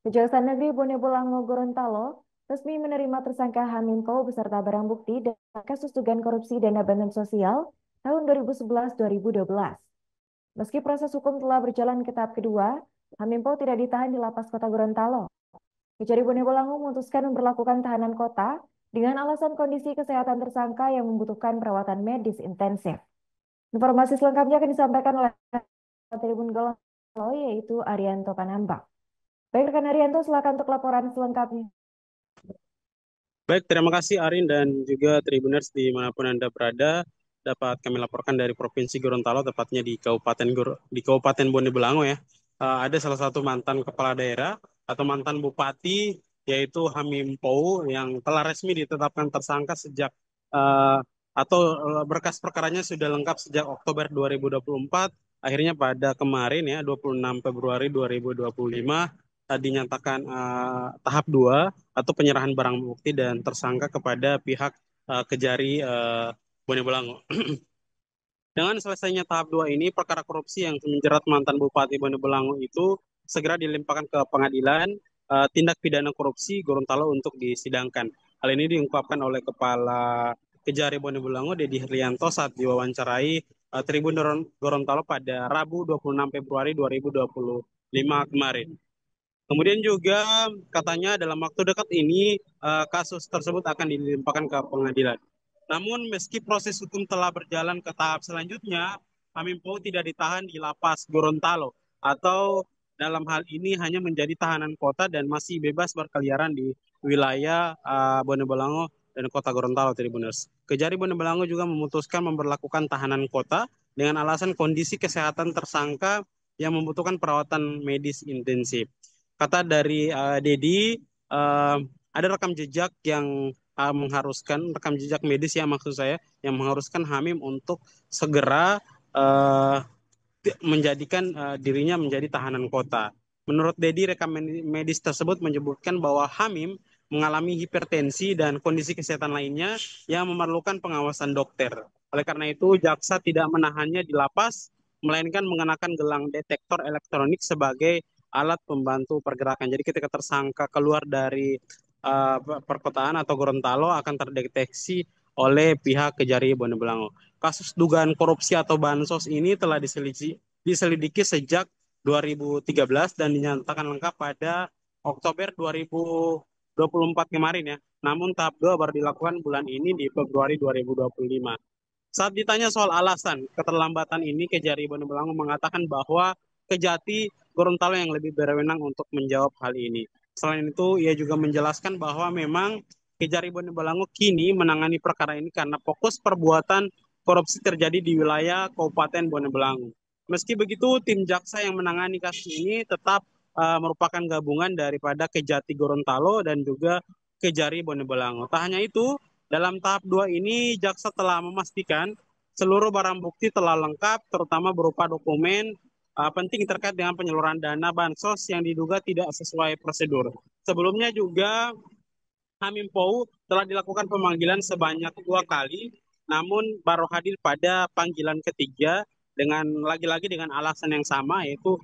Kejaksaan Negeri Bone Bolango Gorontalo resmi menerima tersangka Hamimpo beserta barang bukti dalam kasus dugaan korupsi dana bantuan sosial tahun 2011-2012. Meski proses hukum telah berjalan ke tahap kedua, Hamimpo tidak ditahan di lapas kota Gorontalo. Kejari Bone Bolango memutuskan memperlakukan tahanan kota dengan alasan kondisi kesehatan tersangka yang membutuhkan perawatan medis intensif. Informasi selengkapnya akan disampaikan oleh Tribun Gorontalo yaitu Arianto Panambak. Baik rekan Arianto, silakan untuk laporan selengkapnya. Baik, terima kasih Arin dan juga Tribuners dimanapun Anda berada. Dapat kami laporkan dari Provinsi Gorontalo, tepatnya di Kabupaten Bone Bolango ya. Ada salah satu mantan kepala daerah atau mantan bupati yaitu Hamim Pou yang telah resmi ditetapkan tersangka sejak berkas perkaranya sudah lengkap sejak Oktober 2024. Akhirnya pada kemarin ya 26 Februari 2025 dinyatakan tahap 2 atau penyerahan barang bukti dan tersangka kepada pihak Kejari Bone Bolango. Dengan selesainya tahap 2 ini, perkara korupsi yang menjerat mantan Bupati Bone Bolango itu segera dilimpahkan ke pengadilan tindak pidana korupsi Gorontalo untuk disidangkan. Hal ini diungkapkan oleh Kepala Kejari Bone Bolango, Dedi Herlianto, saat diwawancarai Tribun Gorontalo pada Rabu 26 Februari 2025 kemarin. Kemudian juga katanya dalam waktu dekat ini kasus tersebut akan dilimpahkan ke pengadilan. Namun meski proses hukum telah berjalan ke tahap selanjutnya, Hamimpo tidak ditahan di lapas Gorontalo atau dalam hal ini hanya menjadi tahanan kota dan masih bebas berkeliaran di wilayah Bone Bolango dan kota Gorontalo, Tribuners. Kejari Bone Bolango juga memutuskan memberlakukan tahanan kota dengan alasan kondisi kesehatan tersangka yang membutuhkan perawatan medis intensif. Kata dari Dedi, ada rekam jejak yang mengharuskan, rekam jejak medis ya maksud saya, yang mengharuskan Hamim untuk segera menjadikan dirinya menjadi tahanan kota. Menurut Dedi, rekam medis tersebut menyebutkan bahwa Hamim mengalami hipertensi dan kondisi kesehatan lainnya yang memerlukan pengawasan dokter. Oleh karena itu, jaksa tidak menahannya di lapas, melainkan mengenakan gelang detektor elektronik sebagai alat pembantu pergerakan. Jadi ketika tersangka keluar dari perkotaan atau Gorontalo akan terdeteksi oleh pihak Kejari Bone Bolango. Kasus dugaan korupsi atau bansos ini telah diselidiki sejak 2013 dan dinyatakan lengkap pada Oktober 2024 kemarin ya. Namun tahap 2 baru dilakukan bulan ini di Februari 2025. Saat ditanya soal alasan keterlambatan ini, Kejari Bone Bolango mengatakan bahwa Kejati Gorontalo yang lebih berwenang untuk menjawab hal ini. Selain itu, ia juga menjelaskan bahwa memang Kejari Bone Bolango kini menangani perkara ini karena fokus perbuatan korupsi terjadi di wilayah Kabupaten Bone Bolango. Meski begitu, tim jaksa yang menangani kasus ini tetap merupakan gabungan daripada Kejati Gorontalo dan juga Kejari Bone Bolango. Tak hanya itu, dalam tahap 2 ini, jaksa telah memastikan seluruh barang bukti telah lengkap, terutama berupa dokumen penting terkait dengan penyaluran dana bansos yang diduga tidak sesuai prosedur. Sebelumnya juga Hamim Pou telah dilakukan pemanggilan sebanyak 2 kali, namun baru hadir pada panggilan ketiga dengan lagi-lagi dengan alasan yang sama, yaitu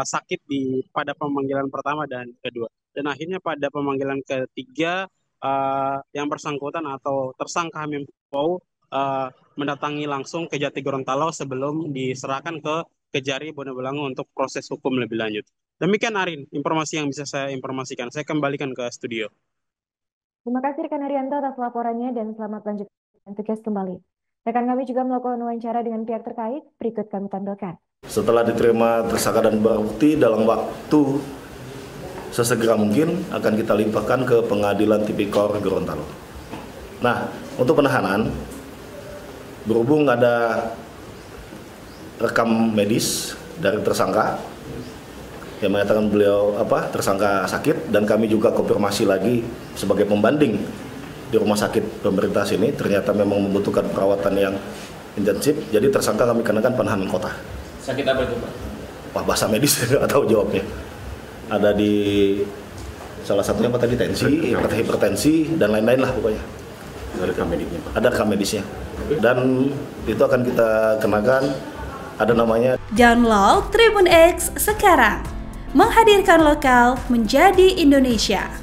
sakit pada pemanggilan pertama dan kedua. Dan akhirnya pada pemanggilan ketiga yang bersangkutan atau tersangka Hamim Pou mendatangi langsung ke Jati Gorontalo sebelum diserahkan ke Kejari Bone Bolango untuk proses hukum lebih lanjut. Demikian Arin, informasi yang bisa saya informasikan. Saya kembalikan ke studio. Terima kasih rekan Arianto atas laporannya dan selamat lanjutkan tugas kembali. Rekan kami juga melakukan wawancara dengan pihak terkait, berikut kami tampilkan. Setelah diterima tersangka dan barang bukti dalam waktu sesegera mungkin akan kita limpahkan ke Pengadilan Tipikor Gorontalo. Nah, untuk penahanan, berhubung ada rekam medis dari tersangka yang menyatakan beliau tersangka sakit, dan kami juga konfirmasi lagi sebagai pembanding di rumah sakit pemerintah sini ternyata memang membutuhkan perawatan yang intensif, jadi tersangka kami kenakan penahanan kota. Sakit apa itu, Pak? Wah, bahasa medis atau jawabnya. Ada di salah satunya tadi tensi, hipertensi dan lain-lain lah pokoknya. Ada rekam medisnya, Pak? Ada rekam medisnya. Dan itu akan kita kenakan, ada namanya. Download Tribun X sekarang, menghadirkan lokal menjadi Indonesia.